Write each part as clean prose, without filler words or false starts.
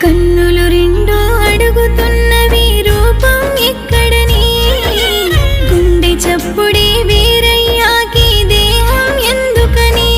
కన్నులు రెండు అడుగుతున్నవి రూపం ఎక్కడని, గుండె చప్పుడే వేరయ్యాకి దేహం ఎందుకని.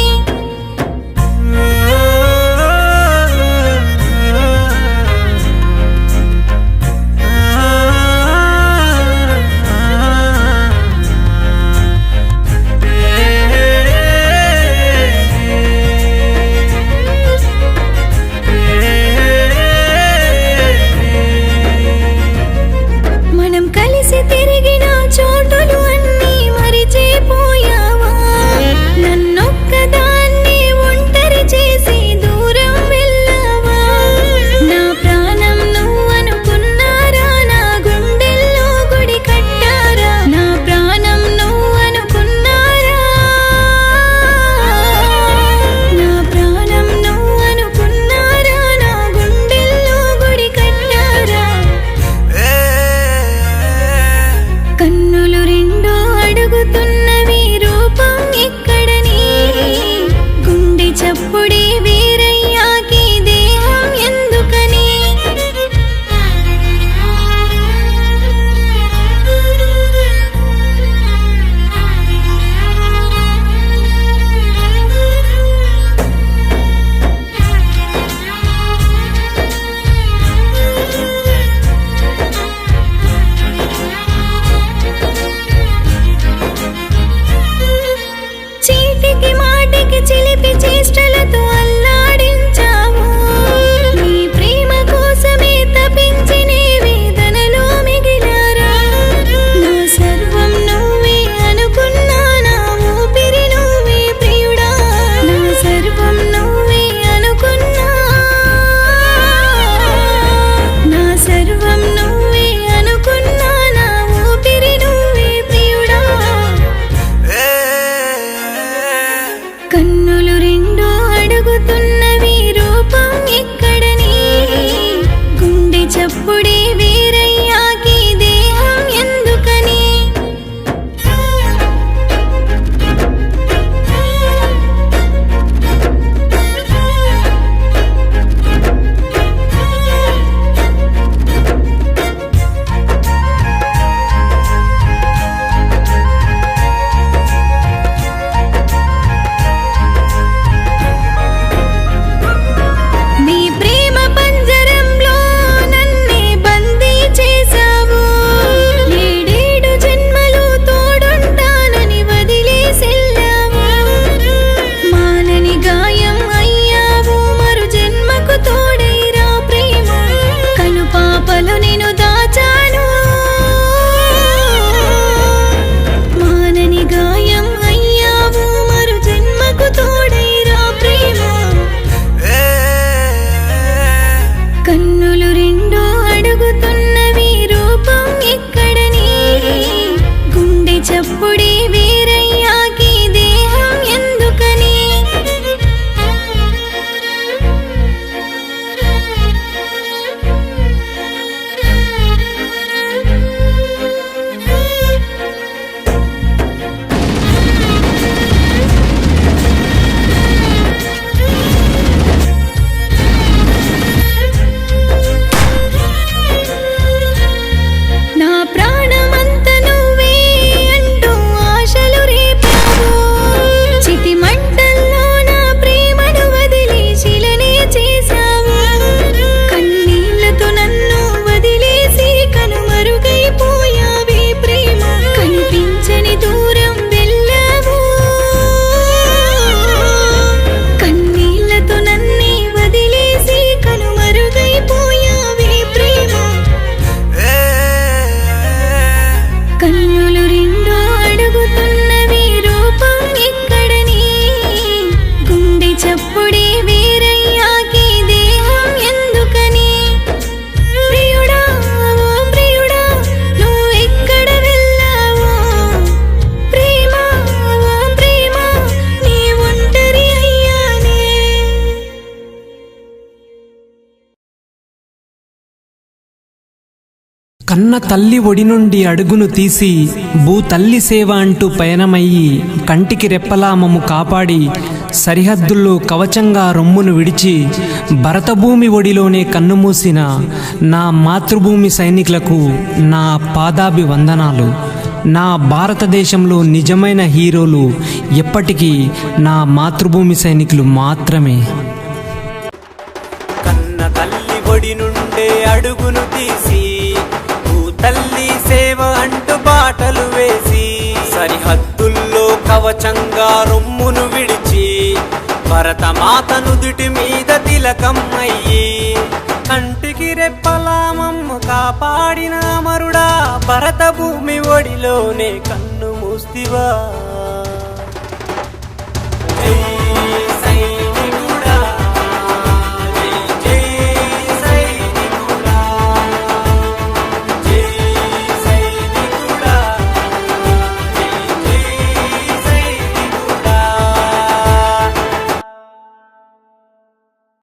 కన్న తల్లి ఒడి నుండి అడుగును తీసి భూతల్లి సేవ అంటూ పయనమయ్యి కంటికి రెప్పలా మమ్ము కాపాడి సరిహద్దుల్లో కవచంగా రొమ్మును విడిచి భరతభూమి ఒడిలోనే కన్నుమూసిన నా మాతృభూమి సైనికులకు నా పాదాభివందనాలు. నా భారతదేశంలో నిజమైన హీరోలు ఎప్పటికీ నా మాతృభూమి సైనికులు మాత్రమే. కన్న తల్లి ఒడి నుండే అడుగును తీసి తల్లి సేవ అంటూ బాటలు వేసి సరిహద్దుల్లో కవచంగా రొమ్మును విడిచి భరతమాత నుదుటి మీద తిలకం అయ్యి కంటికి రెప్పలా మమ్ము కాపాడిన అమరుడా భరత భూమి ఒడిలోనే కన్ను మూస్తివా.